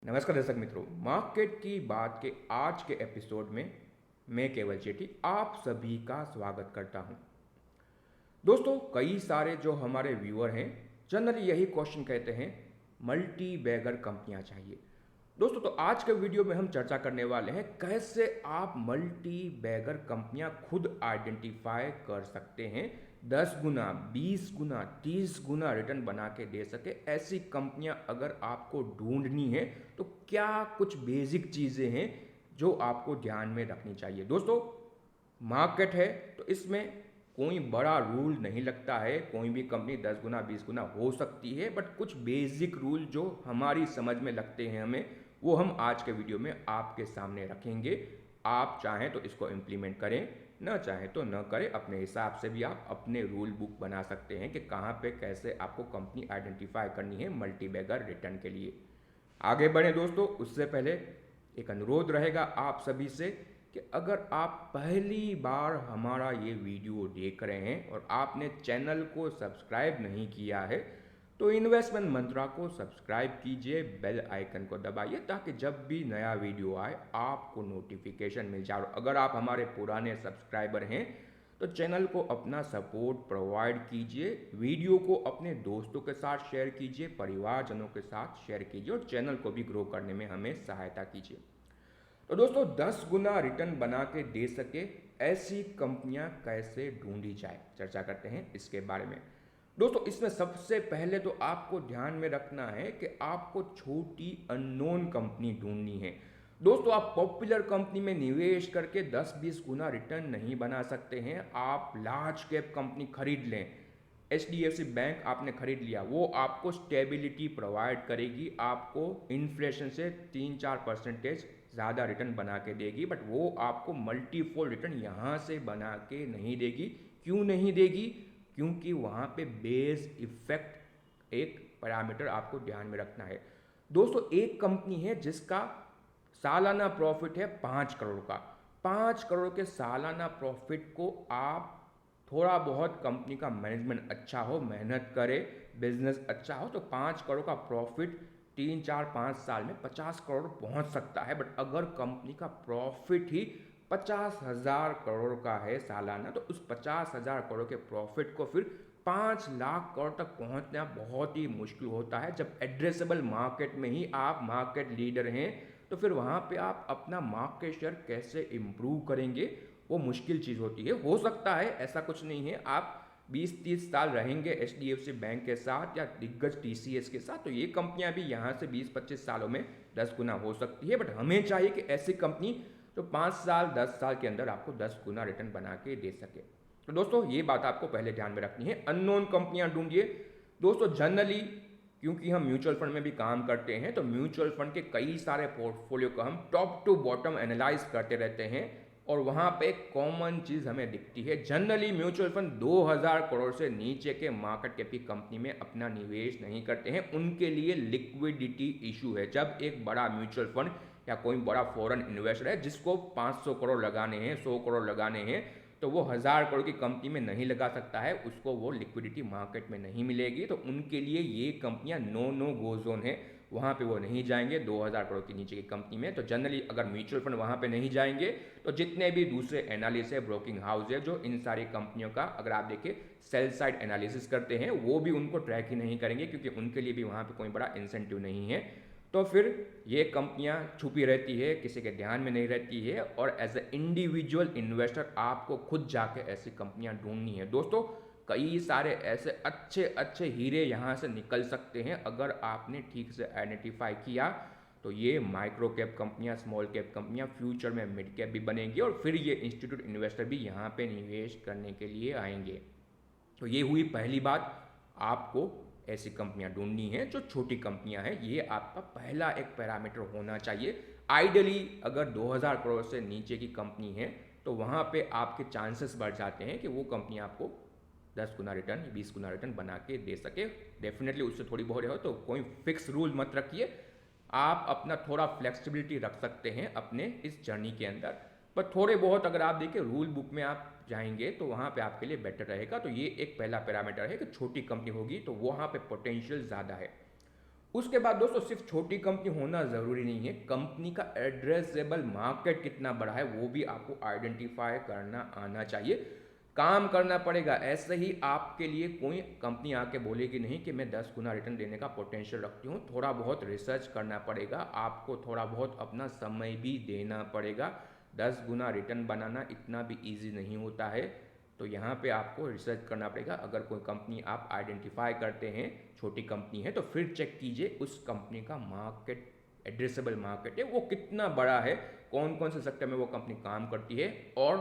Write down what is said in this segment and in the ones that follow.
नमस्कार दर्शक मित्रों, मार्केट की बात के आज के एपिसोड में मैं केवल चेटी आप सभी का स्वागत करता हूं। दोस्तों, कई सारे जो हमारे व्यूअर हैं जनरली यही क्वेश्चन कहते हैं, मल्टी बैगर कंपनियां चाहिए। दोस्तों, तो आज के वीडियो में हम चर्चा करने वाले हैं कैसे आप मल्टी बैगर कंपनियां खुद आइडेंटिफाई कर सकते हैं, 10 गुना 20 गुना 30 गुना रिटर्न बना के दे सके। ऐसी कंपनियां अगर आपको ढूंढनी है तो क्या कुछ बेसिक चीज़ें हैं जो आपको ध्यान में रखनी चाहिए। दोस्तों, मार्केट है तो इसमें कोई बड़ा रूल नहीं लगता है, कोई भी कंपनी 10 गुना 20 गुना हो सकती है, बट कुछ बेसिक रूल जो हमारी समझ में लगते हैं हमें, वो हम आज के वीडियो में आपके सामने रखेंगे। आप चाहें तो इसको इम्प्लीमेंट करें, न चाहें तो न करें। अपने हिसाब से भी आप अपने रूल बुक बना सकते हैं कि कहाँ पे कैसे आपको कंपनी आइडेंटिफाई करनी है मल्टी बैगर रिटर्न के लिए। आगे बढ़े दोस्तों, उससे पहले एक अनुरोध रहेगा आप सभी से कि अगर आप पहली बार हमारा ये वीडियो देख रहे हैं और आपने चैनल को सब्सक्राइब नहीं किया है तो इन्वेस्टमेंट मंत्रा को सब्सक्राइब कीजिए, बेल आइकन को दबाइए ताकि जब भी नया वीडियो आए आपको नोटिफिकेशन मिल जाए। और अगर आप हमारे पुराने सब्सक्राइबर हैं तो चैनल को अपना सपोर्ट प्रोवाइड कीजिए, वीडियो को अपने दोस्तों के साथ शेयर कीजिए, परिवारजनों के साथ शेयर कीजिए और चैनल को भी ग्रो करने में हमें सहायता कीजिए। तो दोस्तों, 10 गुना रिटर्न बना के दे सके ऐसी कंपनियां कैसे ढूंढी जाए, चर्चा करते हैं इसके बारे में। दोस्तों, इसमें सबसे पहले तो आपको ध्यान में रखना है कि आपको छोटी अननोन कंपनी ढूंढनी है। दोस्तों, आप पॉपुलर कंपनी में निवेश करके 10-20 गुना रिटर्न नहीं बना सकते हैं। आप लार्ज कैप कंपनी खरीद लें, HDFC बैंक आपने खरीद लिया, वो आपको स्टेबिलिटी प्रोवाइड करेगी, आपको इन्फ्लेशन से 3-4% ज़्यादा रिटर्न बना के देगी, बट वो आपको मल्टीफोल रिटर्न यहाँ से बना के नहीं देगी। क्यों नहीं देगी? क्योंकि वहाँ पे बेस इफेक्ट एक पैरामीटर आपको ध्यान में रखना है। दोस्तों, एक कंपनी है जिसका सालाना प्रॉफिट है 5 करोड़ का। 5 करोड़ के सालाना प्रॉफिट को आप, थोड़ा बहुत कंपनी का मैनेजमेंट अच्छा हो, मेहनत करे, बिजनेस अच्छा हो, तो 5 करोड़ का प्रॉफिट 3-4-5 साल में 50 करोड़ पहुंच सकता है। बट अगर कंपनी का प्रॉफिट ही 50,000 करोड़ का है सालाना, तो उस 50,000 करोड़ के प्रॉफिट को फिर 5 लाख करोड़ तक पहुंचना बहुत ही मुश्किल होता है। जब एड्रेसेबल मार्केट में ही आप मार्केट लीडर हैं तो फिर वहाँ पे आप अपना मार्केट शेयर कैसे इम्प्रूव करेंगे, वो मुश्किल चीज़ होती है। हो सकता है, ऐसा कुछ नहीं है, आप 20-30 साल रहेंगे HDFC बैंक के साथ या दिग्गज TCS के साथ, तो ये कंपनियां भी यहाँ से 20-25 सालों में 10 गुना हो सकती है। बट हमें चाहिए कि ऐसी कंपनी जो 5 साल 10 साल के अंदर आपको 10 गुना रिटर्न बना के दे सके। तो दोस्तों, ये बात आपको पहले ध्यान में रखनी है। अननोन कंपनियां ढूंढिए। दोस्तों, जनरली क्योंकि हम म्यूचुअल फंड में भी काम करते हैं तो म्यूचुअल फंड के कई सारे पोर्टफोलियो को हम टॉप टू बॉटम एनालाइज करते रहते हैं और वहाँ पे एक कॉमन चीज़ हमें दिखती है। जनरली म्यूचुअल फंड 2000 करोड़ से नीचे के मार्केट कैप की कंपनी में अपना निवेश नहीं करते हैं। उनके लिए लिक्विडिटी इशू है। जब एक बड़ा म्यूचुअल फंड या कोई बड़ा फॉरेन इन्वेस्टर है जिसको 500 करोड़ लगाने हैं, 100 करोड़ लगाने हैं, तो वो 1000 करोड़ की कंपनी में नहीं लगा सकता है, उसको वो लिक्विडिटी मार्केट में नहीं मिलेगी। तो उनके लिए ये कंपनियां नो गो जोन है, वहाँ पे वो नहीं जाएंगे 2000 करोड़ के नीचे की कंपनी में। तो जनरली अगर म्यूचुअल फंड वहाँ पे नहीं जाएंगे तो जितने भी दूसरे एनालिस्ट है, ब्रोकिंग हाउस है, जो इन सारी कंपनियों का अगर आप देखिए सेल साइड एनालिसिस करते हैं, वो भी उनको ट्रैक ही नहीं करेंगे क्योंकि उनके लिए भी वहाँ पे कोई बड़ा इंसेंटिव नहीं है। तो फिर ये कंपनियां छुपी रहती है, किसी के ध्यान में नहीं रहती है और एज ए इंडिविजुअल इन्वेस्टर आपको खुद जाके ऐसी कंपनियां ढूंढनी है। दोस्तों, कई सारे ऐसे अच्छे अच्छे हीरे यहाँ से निकल सकते हैं अगर आपने ठीक से आइडेंटिफाई किया। तो ये माइक्रो कैप कंपनियां, स्मॉल कैप कंपनियां फ्यूचर में मिड कैप भी बनेंगी और फिर ये इंस्टीट्यूट इन्वेस्टर भी यहाँ पे निवेश करने के लिए आएंगे। तो ये हुई पहली बात, आपको ऐसी कंपनियां ढूंढनी है जो छोटी कंपनियां हैं। ये आपका पहला एक पैरामीटर होना चाहिए। आइडियली अगर 2000 करोड़ से नीचे की कंपनी है तो वहाँ पे आपके चांसेस बढ़ जाते हैं कि वो कंपनी आपको 10 गुना रिटर्न, 20 गुना रिटर्न बना के दे सके। डेफिनेटली उससे थोड़ी बहुत हो तो कोई फिक्स रूल मत रखिए, आप अपना थोड़ा फ्लेक्सिबिलिटी रख सकते हैं अपने इस जर्नी के अंदर। पर थोड़े बहुत अगर आप देखिए रूल बुक में आप जाएंगे तो वहाँ पे आपके लिए बेटर रहेगा। तो ये एक पहला पैरामीटर है कि छोटी कंपनी होगी तो वहाँ पे पोटेंशियल ज़्यादा है। उसके बाद दोस्तों सिर्फ छोटी कंपनी होना ज़रूरी नहीं है, कंपनी का एड्रेसेबल मार्केट कितना बड़ा है वो भी आपको आइडेंटिफाई करना आना चाहिए, काम करना पड़ेगा। ऐसे ही आपके लिए कोई कंपनी आके बोलेगी नहीं कि मैं 10 गुना रिटर्न देने का पोटेंशियल रखती हूँ, थोड़ा बहुत रिसर्च करना पड़ेगा, आपको थोड़ा बहुत अपना समय भी देना पड़ेगा। 10 गुना रिटर्न बनाना इतना भी ईजी नहीं होता है, तो यहाँ पे आपको रिसर्च करना पड़ेगा। अगर कोई कंपनी आप आइडेंटिफाई करते हैं छोटी कंपनी है तो फिर चेक कीजिए उस कंपनी का मार्केट, एड्रेसेबल मार्केट है वो कितना बड़ा है, कौन कौन से सेक्टर में वो कंपनी काम करती है और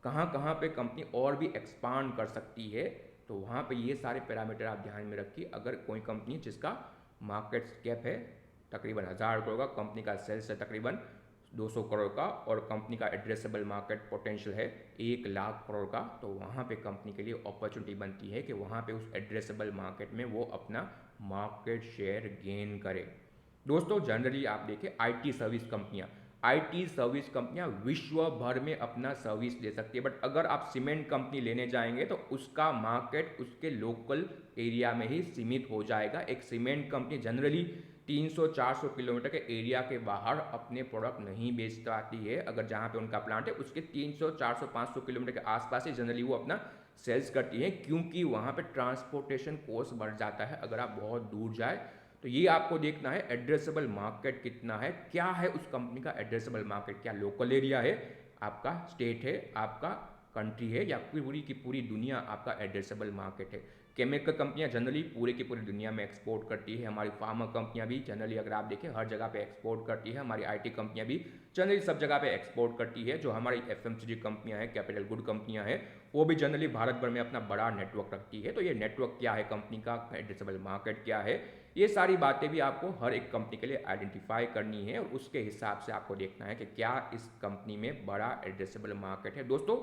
कहाँ कहाँ पे कंपनी और भी एक्सपांड कर सकती है। तो वहाँ पे ये सारे पैरामीटर आप ध्यान में रखिए। अगर कोई कंपनी जिसका मार्केट कैप है तकरीबन 1000 करोड़ का, कंपनी का सेल्स है तकरीबन 200 करोड़ का और कंपनी का एड्रेसेबल मार्केट पोटेंशियल है 1 लाख करोड़ का, तो वहाँ पे कंपनी के लिए अपॉर्चुनिटी बनती है कि वहाँ पे उस एड्रेसेबल मार्केट में वो अपना मार्केट शेयर गेन करे। दोस्तों जनरली आप देखें आईटी सर्विस कंपनियां विश्व भर में अपना सर्विस दे सकती है, बट अगर आप सीमेंट कंपनी लेने जाएंगे तो उसका मार्केट उसके लोकल एरिया में ही सीमित हो जाएगा। एक सीमेंट कंपनी जनरली 300-400 किलोमीटर के एरिया के बाहर अपने प्रोडक्ट नहीं बेच पाती है। अगर जहाँ पे उनका प्लांट है उसके 300-400-500 किलोमीटर के आसपास ही जनरली वो अपना सेल्स करती है, क्योंकि वहाँ पे ट्रांसपोर्टेशन कॉस्ट बढ़ जाता है अगर आप बहुत दूर जाए। तो ये आपको देखना है एड्रेसेबल मार्केट कितना है, क्या है उस कंपनी का एड्रेसेबल मार्केट, क्या लोकल एरिया है, आपका स्टेट है, आपका कंट्री है, या पूरी की पूरी दुनिया आपका एड्रेसेबल मार्केट है। केमिकल कंपनियां जनरली पूरे की पूरी दुनिया में एक्सपोर्ट करती है, हमारी फार्मा कंपनियां भी जनरली अगर आप देखें हर जगह पे एक्सपोर्ट करती है, हमारी आईटी कंपनियां भी जनरली सब जगह पे एक्सपोर्ट करती है। जो हमारी एफएमसीजी कंपनियां हैं, कैपिटल गुड कंपनियां हैं, वो भी जनरली भारत भर में अपना बड़ा नेटवर्क रखती है। तो ये नेटवर्क क्या है, कंपनी का एड्रेसेबल मार्केट क्या है, ये सारी बातें भी आपको हर एक कंपनी के लिए आइडेंटिफाई करनी है और उसके हिसाब से आपको देखना है कि क्या इस कंपनी में बड़ा एड्रेसेबल मार्केट है। दोस्तों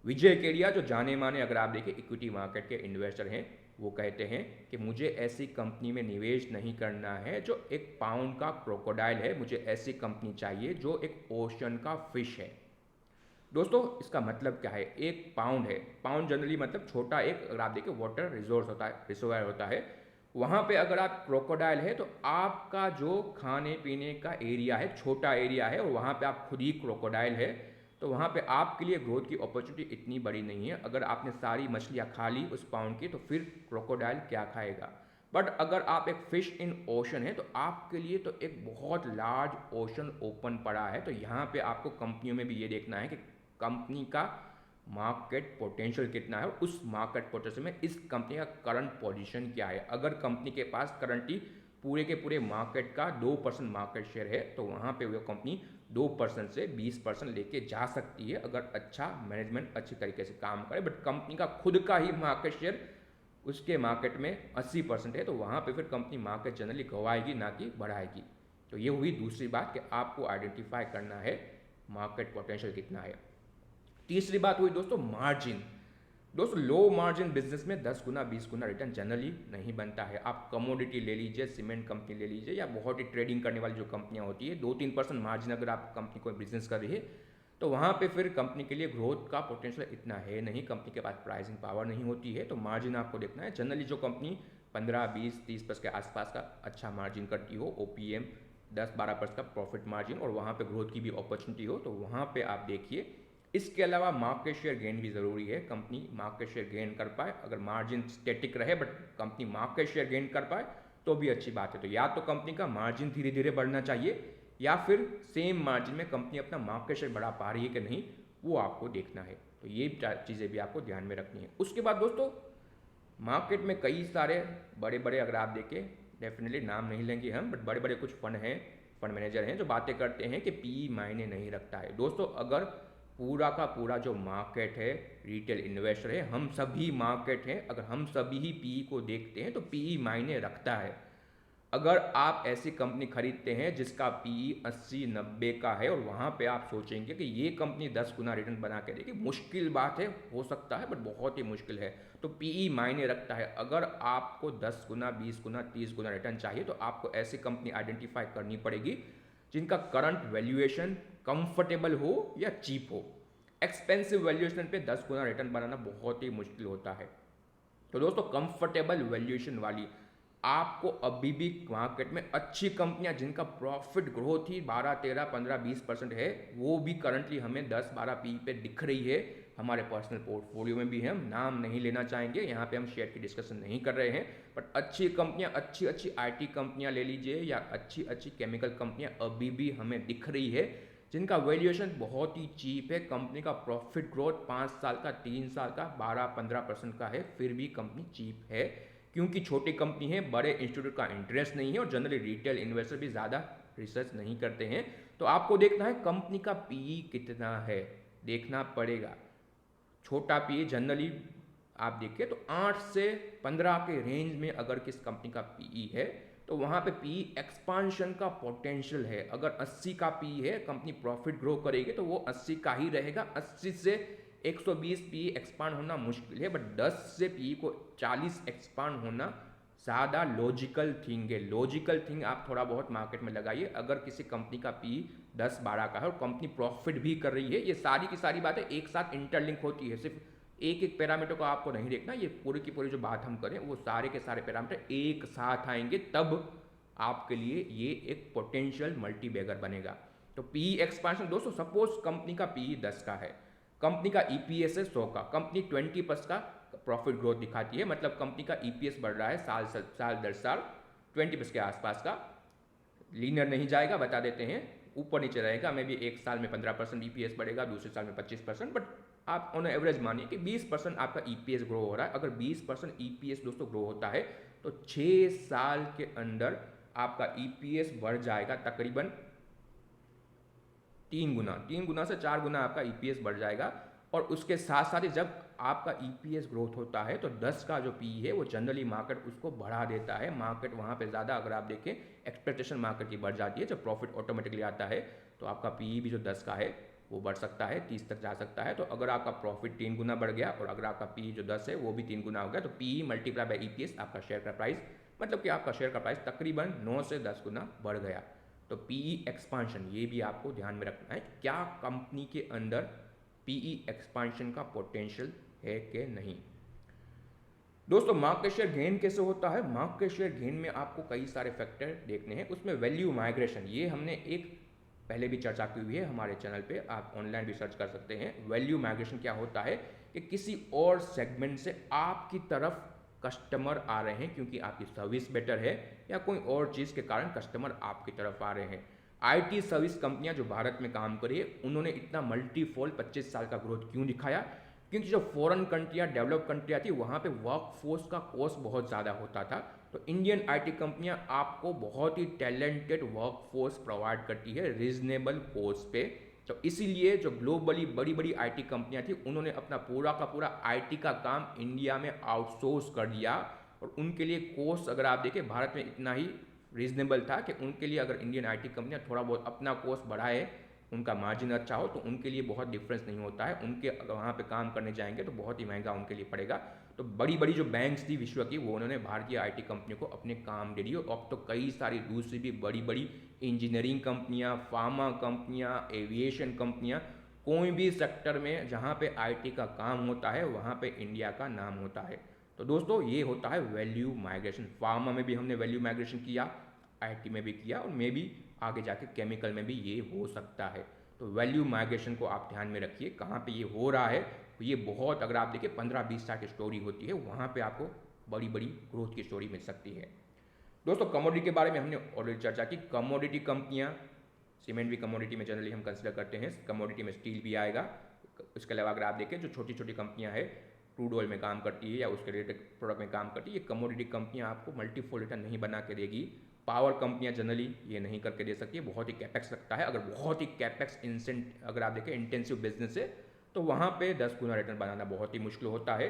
विजय केडिया जो जाने माने अगर आप देखें इक्विटी मार्केट के इन्वेस्टर हैं, वो कहते हैं कि मुझे ऐसी कंपनी में निवेश नहीं करना है जो 1 पाउंड का क्रोकोडाइल है, मुझे ऐसी कंपनी चाहिए जो एक ओशन का फिश है। दोस्तों इसका मतलब क्या है, 1 पाउंड है, पाउंड जनरली मतलब छोटा एक, अगर आप देखिए वाटर रिसोर्स होता है, रिसोवर होता है, वहाँ पे अगर आप क्रोकोडाइल है तो आपका जो खाने पीने का एरिया है छोटा एरिया है और वहाँ पे आप खुद ही क्रोकोडाइल है, तो वहाँ पे आपके लिए ग्रोथ की अपॉर्चुनिटी इतनी बड़ी नहीं है। अगर आपने सारी मछलियाँ खा ली उस पाउंड की तो फिर क्रोकोडाइल क्या खाएगा। बट अगर आप एक फिश इन ओशन है तो आपके लिए तो एक बहुत लार्ज ओशन ओपन पड़ा है। तो यहाँ पे आपको कंपनियों में भी ये देखना है कि कंपनी का मार्केट पोटेंशियल कितना है, उस मार्केट पोटेंशियल में इस कंपनी का करंट पोजीशन क्या है। अगर कंपनी के पास करंटली पूरे के पूरे मार्केट का 2% मार्केट शेयर है तो वहाँ पे वो कंपनी 2% से 20% लेके जा सकती है, अगर अच्छा मैनेजमेंट अच्छी तरीके से काम करे। बट कंपनी का खुद का ही मार्केट शेयर उसके मार्केट में 80% है तो वहाँ पे फिर कंपनी मार्केट जनरली गंवाएगी ना कि बढ़ाएगी। तो ये हुई दूसरी बात कि आपको आइडेंटिफाई करना है मार्केट पोटेंशियल कितना है। तीसरी बात हुई दोस्तों मार्जिन। दोस्तों लो मार्जिन बिजनेस में 10 गुना 20 गुना रिटर्न जनरली नहीं बनता है। आप कमोडिटी ले लीजिए, सीमेंट कंपनी ले लीजिए, या बहुत ही ट्रेडिंग करने वाली जो कंपनियां होती है, 2-3% मार्जिन अगर आप कंपनी कोई बिजनेस कर रही है तो वहाँ पे फिर कंपनी के लिए ग्रोथ का पोटेंशियल इतना है नहीं, कंपनी के पास प्राइसिंग पावर नहीं होती है, तो मार्जिन आपको देखना है। जनरली जो कंपनी 15-20-30% के आसपास का अच्छा मार्जिन करती हो, ओपीएम 10-12% का प्रॉफिट मार्जिन, और वहाँ पे ग्रोथ की भी अपॉर्चुनिटी हो, तो वहाँ पे आप देखिए। इसके अलावा मार्केट शेयर गेन भी ज़रूरी है, कंपनी मार्केट शेयर गेन कर पाए। अगर मार्जिन स्टेटिक रहे but company market share gain कर पाए तो भी अच्छी बात है। तो या तो कंपनी का मार्जिन धीरे धीरे बढ़ना चाहिए या फिर सेम मार्जिन में कंपनी अपना मार्केट शेयर बढ़ा पा रही है कि नहीं, वो आपको देखना है। तो ये चीज़ें भी आपको ध्यान में रखनी है। उसके बाद दोस्तों मार्केट में कई सारे बड़े बड़े, अगर आप देखें, डेफिनेटली नाम नहीं लेंगे हम, बट बड़े बड़े कुछ फंड हैं, फंड मैनेजर हैं जो बातें करते हैं कि पी मायने नहीं रखता है। दोस्तों अगर पूरा का पूरा जो मार्केट है, रिटेल इन्वेस्टर है, हम सभी मार्केट हैं, अगर हम सभी ही पीई को देखते हैं तो पीई मायने रखता है। अगर आप ऐसी कंपनी खरीदते हैं जिसका पीई 80-90 का है और वहाँ पे आप सोचेंगे कि ये कंपनी 10 गुना रिटर्न बना के देगी, मुश्किल बात है, हो सकता है बट बहुत ही मुश्किल है। तो पीई मायने रखता है। अगर आपको 10 गुना 20 गुना 30 गुना रिटर्न चाहिए तो आपको ऐसी कंपनी आइडेंटिफाई करनी पड़ेगी जिनका करंट वैल्यूएशन कंफर्टेबल हो या चीप हो। एक्सपेंसिव वैल्यूएशन पे 10 गुना रिटर्न बनाना बहुत ही मुश्किल होता है। तो दोस्तों कंफर्टेबल वैल्यूएशन वाली आपको अभी भी मार्केट में अच्छी कंपनियां जिनका प्रॉफिट ग्रोथ ही 12, 13, 15, 20% है, वो भी करंटली हमें 10, 12 पी पे दिख रही है। हमारे पर्सनल पोर्टफोलियो में भी है, हम नाम नहीं लेना चाहेंगे, यहाँ पे हम शेयर की डिस्कशन नहीं कर रहे हैं, बट अच्छी कंपनियां, अच्छी अच्छी आईटी कंपनियां ले लीजिए या अच्छी अच्छी केमिकल कंपनियां अभी भी हमें दिख रही है, जिनका वैल्यूएशन बहुत ही चीप है। कंपनी का प्रॉफिट ग्रोथ 5 साल का, 3 साल का 12-15% का है, फिर भी कंपनी चीप है, क्योंकि छोटी कंपनी है, बड़े इंस्टीट्यूट का इंटरेस्ट नहीं है और जनरली रिटेल इन्वेस्टर भी ज़्यादा रिसर्च नहीं करते हैं। तो आपको देखना है कंपनी का पीई कितना है, देखना पड़ेगा। छोटा पीई जनरली आप देखिए तो 8 से 15 के रेंज में अगर किस कंपनी का पीई है तो वहाँ पे पीई एक्सपांशन का पोटेंशियल है। अगर 80 का पीई है, कंपनी प्रॉफिट ग्रो करेगी तो वो 80 का ही रहेगा। 80 से 120 पी एक्सपांड होना मुश्किल है, बट 10 से पी को 40 एक्सपांड होना ज़्यादा लॉजिकल थिंग है। लॉजिकल थिंग आप थोड़ा बहुत मार्केट में लगाइए। अगर किसी कंपनी का पी 10-12 का है और कंपनी प्रॉफिट भी कर रही है, ये सारी की सारी बातें एक साथ इंटरलिंक होती है, सिर्फ एक एक पैरामीटर को आपको नहीं देखना। ये पूरी की पूरी जो बात हम करें वो सारे के सारे पैरामीटर एक साथ आएंगे, तब आपके लिए ये एक पोटेंशियल मल्टी बैगर बनेगा। तो पी एक्सपांशन दोस्तों, सपोज कंपनी का पी 10 का है, कंपनी का ईपीएस है 100 का, कंपनी 20% का प्रॉफिट ग्रोथ दिखाती है, मतलब कंपनी का ईपीएस बढ़ रहा है साल दर साल 20% के आसपास का। लीनियर नहीं जाएगा, बता देते हैं, ऊपर नीचे रहेगा। मे भी एक साल में 15% ईपीएस बढ़ेगा, दूसरे साल में 25%, बट आप ऑन एवरेज मानिए कि 20% आपका ईपीएस ग्रो हो रहा है। अगर 20% ईपीएस दोस्तों ग्रो होता है तो 6 साल के अंदर आपका ईपीएस बढ़ जाएगा तकरीबन 3 गुना से 4 गुना आपका ईपीएस बढ़ जाएगा। और उसके साथ साथ ही जब आपका ईपीएस ग्रोथ होता है तो 10 का जो पी है वो जनरली मार्केट उसको बढ़ा देता है। मार्केट वहाँ पे ज़्यादा, अगर आप देखें, एक्सपेक्टेशन मार्केट की बढ़ जाती है। जब प्रॉफिट ऑटोमेटिकली आता है तो आपका पी भी जो 10 का है वो बढ़ सकता है, 30 तक जा सकता है। तो अगर आपका प्रॉफिट 3 गुना बढ़ गया और अगर आपका पी जो 10 है वो भी 3 गुना हो गया, तो पी मल्टीप्लाई बाई ईपीएस आपका शेयर का प्राइस, मतलब कि आपका शेयर का प्राइस तकरीबन 9 से 10 गुना बढ़ गया। तो पीई एक्सपांशन, ये भी आपको ध्यान में रखना है, क्या कंपनी के अंदर पीई एक्सपांशन का पोटेंशियल है कि नहीं। दोस्तों, मार्केट शेयर गेन कैसे होता है? मार्केट शेयर गेन में आपको कई सारे फैक्टर देखने हैं। उसमें वैल्यू माइग्रेशन, ये हमने एक पहले भी चर्चा की हुई है हमारे चैनल पे, आप ऑनलाइन भी सर्च कर सकते हैं। वैल्यू माइग्रेशन क्या होता है कि किसी और सेगमेंट से आपकी तरफ कस्टमर आ रहे हैं क्योंकि आपकी सर्विस बेटर है या कोई और चीज़ के कारण कस्टमर आपकी तरफ आ रहे हैं। आईटी सर्विस कंपनियां जो भारत में काम कर रही है, उन्होंने इतना मल्टीफोल्ड 25 साल का ग्रोथ क्यों दिखाया? क्योंकि जो फॉरेन कंट्रियां, डेवलप कंट्रियां थी, वहाँ पे वर्क फोर्स का कॉस्ट बहुत ज़्यादा होता था। तो इंडियन आईटी कंपनियां आपको बहुत ही टैलेंटेड वर्क फोर्स प्रोवाइड करती है रीजनेबल कॉस्ट पे। तो इसीलिए जो ग्लोबली बड़ी बड़ी आईटी कंपनियां थी, उन्होंने अपना पूरा का पूरा आईटी का काम इंडिया में आउटसोर्स कर दिया। और उनके लिए कॉस्ट, अगर आप देखें, भारत में इतना ही रीजनेबल था कि उनके लिए अगर इंडियन आईटी कंपनियां थोड़ा बहुत अपना कॉस्ट बढ़ाए, उनका मार्जिन अच्छा हो, तो उनके लिए बहुत डिफरेंस नहीं होता है। उनके अगर वहाँ पे काम करने जाएंगे तो बहुत ही महंगा उनके लिए पड़ेगा। तो बड़ी बड़ी जो बैंक्स थी विश्व की, वो उन्होंने भारतीय आईटी कंपनियों को अपने काम दे दिए। और अब तो कई सारी दूसरी भी बड़ी बड़ी इंजीनियरिंग कंपनियां, फार्मा कंपनियां, एविएशन कंपनियां, कोई भी सेक्टर में जहाँ पे आईटी का काम होता है वहाँ पे इंडिया का नाम होता है। तो दोस्तों, ये होता है वैल्यू माइग्रेशन। फार्मा में भी हमने वैल्यू माइग्रेशन किया, आईटी में भी किया, और मे भी आगे जाके केमिकल में भी ये हो सकता है। तो वैल्यू माइग्रेशन को आप ध्यान में रखिए, कहाँ पे ये हो रहा है। तो ये बहुत, अगर आप देखिए, 15-20 साल की स्टोरी होती है, वहाँ पे आपको बड़ी बड़ी ग्रोथ की स्टोरी मिल सकती है। दोस्तों, कमोडिटी के बारे में हमने ऑलरेडी चर्चा की। कमोडिटी कंपनियाँ, सीमेंट भी कमोडिटी में जनरली हम कंसिडर करते हैं, कमोडिटी में स्टील भी आएगा। इसके अलावा अगर आप देखें, जो छोटी छोटी कंपनियाँ हैं, क्रूड ऑयल में काम करती है या उसके रिलेटेड प्रोडक्ट में काम करती है, ये कमोडिटी कंपनियाँ आपको मल्टीफोल्ड रिटर्न नहीं बना के देगी। पावर कंपनियां जनरली ये नहीं करके दे सकती है, बहुत ही कैपेक्स लगता है। अगर बहुत ही कैपेक्स अगर आप देखें इंटेंसिव बिजनेस है, तो वहाँ पे 10 गुना रिटर्न बनाना बहुत ही मुश्किल होता है।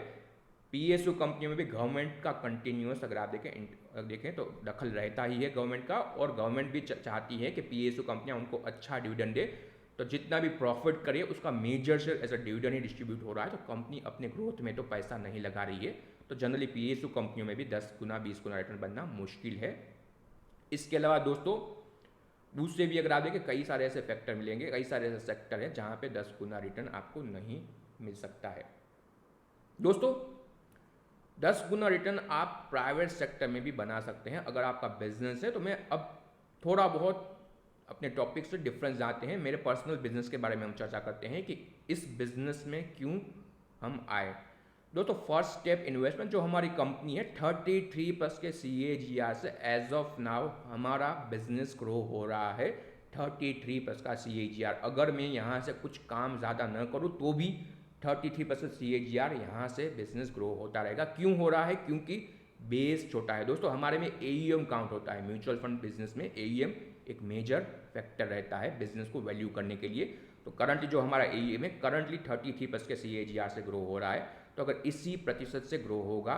पीएसयू कंपनियों में भी गवर्नमेंट का कंटिन्यूस, अगर आप देखें तो दखल रहता ही है गवर्नमेंट का, और गवर्नमेंट भी चाहती है कि पीएसयू कंपनियां उनको अच्छा डिविडेंड दे। तो जितना भी प्रॉफिट करे उसका major share as a dividend ही डिस्ट्रीब्यूट हो रहा है। तो कंपनी अपने ग्रोथ में तो पैसा नहीं लगा रही है। तो जनरली पीएसयू कंपनियों में भी 10 गुना 20 गुना रिटर्न बनना मुश्किल है। इसके अलावा दोस्तों, दूसरे भी अगर आप देखें, कई सारे ऐसे फैक्टर मिलेंगे, कई सारे ऐसे सेक्टर हैं जहाँ पे 10 गुना रिटर्न आपको नहीं मिल सकता है। दोस्तों, 10 गुना रिटर्न आप प्राइवेट सेक्टर में भी बना सकते हैं अगर आपका बिजनेस है। तो मैं अब थोड़ा बहुत अपने टॉपिक से डिफरेंस जाते हैं, मेरे पर्सनल बिजनेस के बारे में हम चर्चा करते हैं कि इस बिजनेस में क्यों हम आए। दोस्तों फर्स्ट स्टेप इन्वेस्टमेंट, जो हमारी कंपनी है 33+ के CAGR से एज ऑफ नाउ हमारा बिजनेस ग्रो हो रहा है 33+ का CAGR। अगर मैं यहाँ से कुछ काम ज़्यादा न करूँ तो भी 33% CAGR यहाँ से बिजनेस ग्रो होता रहेगा। क्यों हो रहा है? क्योंकि बेस छोटा है। दोस्तों हमारे में AUM काउंट होता है, म्यूचुअल फंड बिजनेस में AUM एक मेजर फैक्टर रहता है बिजनेस को वैल्यू करने के लिए। तो करंटली जो हमारा AUM है करंटली 33% के CAGR से ग्रो हो रहा है। तो अगर इसी प्रतिशत से ग्रो होगा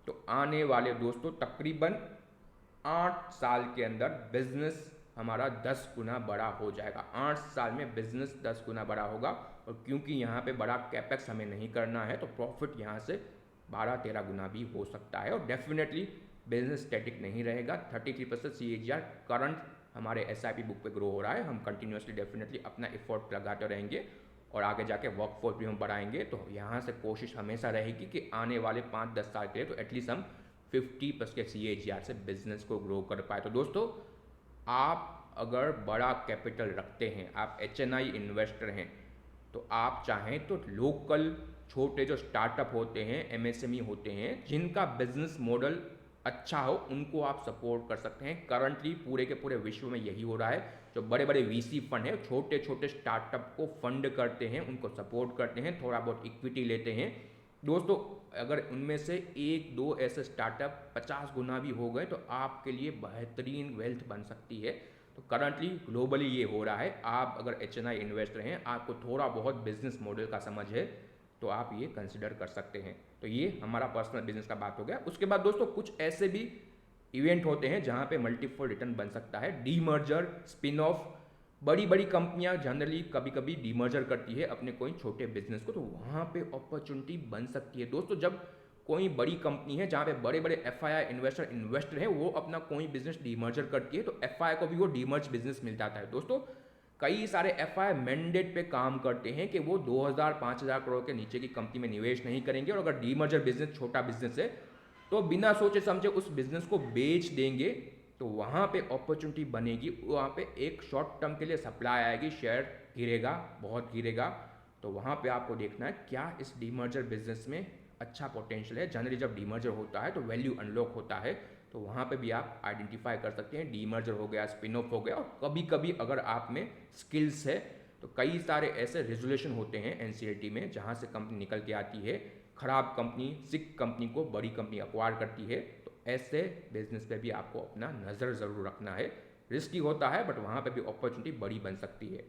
तो आने वाले दोस्तों तकरीबन 8 साल के अंदर बिजनेस हमारा 10 गुना बड़ा हो जाएगा। 8 साल में बिजनेस 10 गुना बड़ा होगा। और क्योंकि यहाँ पे बड़ा कैपेक्स हमें नहीं करना है तो प्रॉफिट यहाँ से 12-13 गुना भी हो सकता है। और डेफिनेटली बिजनेस स्टैटिक नहीं रहेगा। 33% CAGR करंट हमारे SIP बुक पे ग्रो हो रहा है। हम कंटिन्यूसली डेफिनेटली अपना एफर्ट लगाते रहेंगे और आगे जाके वर्कफोर्स भी हम बढ़ाएंगे। तो यहाँ से कोशिश हमेशा रहेगी कि आने वाले 5-10 साल के लिए तो एटलीस्ट हम 50+ के CAGR से बिजनेस को ग्रो कर पाए। तो दोस्तों आप अगर बड़ा कैपिटल रखते हैं, आप HNI इन्वेस्टर हैं, तो आप चाहें तो लोकल छोटे जो स्टार्टअप होते हैं, MSME होते हैं, जिनका बिजनेस मॉडल अच्छा हो, उनको आप सपोर्ट कर सकते हैं। करंटली पूरे के पूरे विश्व में यही हो रहा है। जो बड़े बड़े VC फंड है छोटे छोटे स्टार्टअप को फंड करते हैं, उनको सपोर्ट करते हैं, थोड़ा बहुत इक्विटी लेते हैं। दोस्तों अगर उनमें से 1-2 ऐसे स्टार्टअप 50 गुना भी हो गए तो आपके लिए बेहतरीन वेल्थ बन सकती है। तो करंटली ग्लोबली ये हो रहा है। आप अगर HNI इन्वेस्टर हैं, आपको थोड़ा बहुत बिजनेस मॉडल का समझ है तो आप ये कंसिडर कर सकते हैं। तो ये हमारा पर्सनल बिजनेस का बात हो गया। उसके बाद दोस्तों कुछ ऐसे भी इवेंट होते हैं जहाँ पे मल्टीपल रिटर्न बन सकता है। डीमर्जर, स्पिन ऑफ, बड़ी बड़ी कंपनियां जनरली कभी कभी डीमर्जर करती है अपने कोई छोटे बिजनेस को, तो वहाँ पे अपॉर्चुनिटी बन सकती है। दोस्तों जब कोई बड़ी कंपनी है जहाँ पे बड़े बड़े FII इन्वेस्टर हैं, वो अपना कोई बिजनेस डीमर्जर करती है तो FII को भी वो डीमर्ज बिजनेस मिल जाता है। दोस्तों कई सारे FII मैंडेट पे काम करते हैं कि वो 2000-5000 करोड़ के नीचे की कंपनी में निवेश नहीं करेंगे, और अगर डीमर्जर बिजनेस छोटा बिजनेस है तो बिना सोचे समझे उस बिजनेस को बेच देंगे। तो वहाँ पे अपॉर्चुनिटी बनेगी, वहाँ पे एक शॉर्ट टर्म के लिए सप्लाई आएगी, शेयर गिरेगा, बहुत गिरेगा। तो वहाँ पे आपको देखना है क्या इस डीमर्जर बिजनेस में अच्छा पोटेंशियल है। जनरली जब डीमर्जर होता है तो वैल्यू अनलॉक होता है, तो वहाँ पे भी आप आइडेंटिफाई कर सकते हैं। डीमर्जर हो गया, स्पिन ऑफ हो गया, और कभी कभी अगर आप में स्किल्स है तो कई सारे ऐसे रेजुलेशन होते हैं NCLT में जहाँ से कंपनी निकल के आती है, खराब कंपनी, सिक कंपनी को बड़ी कंपनी अक्वायर करती है। तो ऐसे बिजनेस पे भी आपको अपना नज़र ज़रूर रखना है। रिस्की होता है बट वहाँ पे भी अपॉर्चुनिटी बड़ी बन सकती है।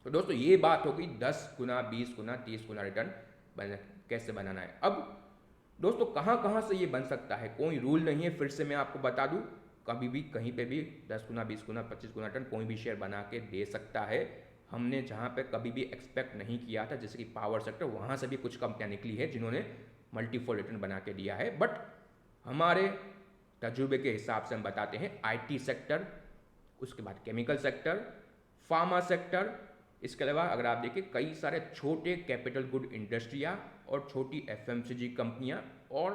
तो दोस्तों ये बात हो गई 10 गुना, 20 गुना, 30 गुना रिटर्न कैसे बनाना है। अब दोस्तों कहाँ कहाँ से ये बन सकता है, कोई रूल नहीं है। फिर से मैं आपको बता दूँ, कभी भी कहीं पे भी 10 गुना, 20 गुना, 25 गुना रिटर्न कोई भी शेयर बना के दे सकता है। हमने जहाँ पे कभी भी एक्सपेक्ट नहीं किया था, जैसे कि पावर सेक्टर, वहाँ से भी कुछ कंपनियाँ निकली है जिन्होंने मल्टीपल रिटर्न बना के दिया है। बट हमारे तजुर्बे के हिसाब से हम बताते हैं IT सेक्टर, उसके बाद केमिकल सेक्टर, फार्मा सेक्टर, इसके अलावा अगर आप देखें कई सारे छोटे कैपिटल गुड इंडस्ट्रियाँ और छोटी FMCG कंपनियाँ और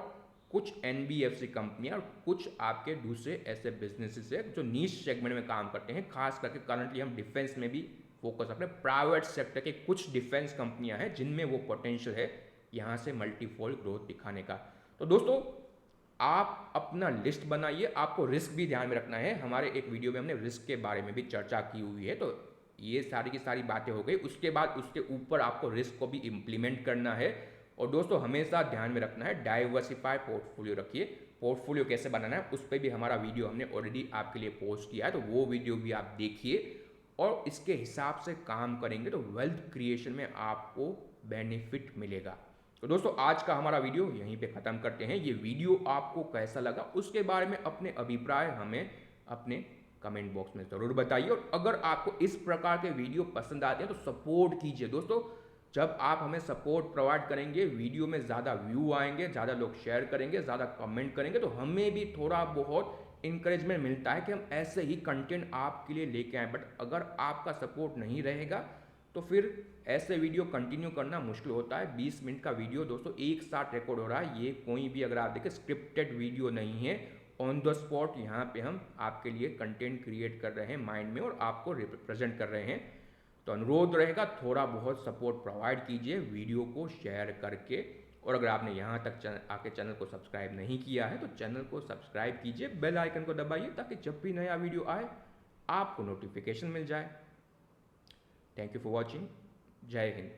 कुछ NBFC कंपनियाँ और कुछ आपके दूसरे ऐसे बिजनेसेस है जो नीश सेगमेंट में काम करते हैं। खास करके करंटली हम डिफेंस में भी फोकस अपने प्राइवेट सेक्टर के कुछ डिफेंस कंपनियां हैं जिनमें वो पोटेंशियल है यहाँ से मल्टीफोल्ड ग्रोथ दिखाने का। तो दोस्तों आप अपना लिस्ट बनाइए, आपको रिस्क भी ध्यान में रखना है। हमारे एक वीडियो में हमने रिस्क के बारे में भी चर्चा की हुई है। तो ये सारी की सारी बातें हो गई। उसके बाद उसके ऊपर आपको रिस्क को भी इम्प्लीमेंट करना है। और दोस्तों हमेशा ध्यान में रखना है डाइवर्सिफाई पोर्टफोलियो रखिए। पोर्टफोलियो कैसे बनाना है उस पर भी हमारा वीडियो हमने ऑलरेडी आपके लिए पोस्ट किया है, तो वो वीडियो भी आप देखिए और इसके हिसाब से काम करेंगे तो वेल्थ क्रिएशन में आपको बेनिफिट मिलेगा। तो दोस्तों आज का हमारा वीडियो यहीं पे ख़त्म करते हैं। ये वीडियो आपको कैसा लगा उसके बारे में अपने अभिप्राय हमें अपने कमेंट बॉक्स में ज़रूर बताइए। और अगर आपको इस प्रकार के वीडियो पसंद आते हैं तो सपोर्ट कीजिए। दोस्तों जब आप हमें सपोर्ट प्रोवाइड करेंगे, वीडियो में ज़्यादा व्यू आएंगे, ज़्यादा लोग शेयर करेंगे, ज़्यादा कमेंट करेंगे, तो हमें भी थोड़ा बहुत इंकरेजमेंट मिलता है कि हम ऐसे ही कंटेंट आपके लिए लेके आएँ। बट अगर आपका सपोर्ट नहीं रहेगा तो फिर ऐसे वीडियो कंटिन्यू करना मुश्किल होता है। 20 मिनट का वीडियो दोस्तों एक साथ रिकॉर्ड हो रहा है, ये कोई भी अगर आप देखें स्क्रिप्टेड वीडियो नहीं है, ऑन द स्पॉट यहाँ पे हम आपके लिए कंटेंट क्रिएट कर रहे हैं माइंड में और आपको रिप्रेजेंट कर रहे हैं। तो अनुरोध रहेगा थोड़ा बहुत सपोर्ट प्रोवाइड कीजिए वीडियो को शेयर करके, और अगर आपने यहाँ तक आके चैनल को सब्सक्राइब नहीं किया है तो चैनल को सब्सक्राइब कीजिए, बेल आइकन को दबाइए ताकि जब भी नया वीडियो आए आपको नोटिफिकेशन मिल जाए। Thank you for watching. जय हिंद।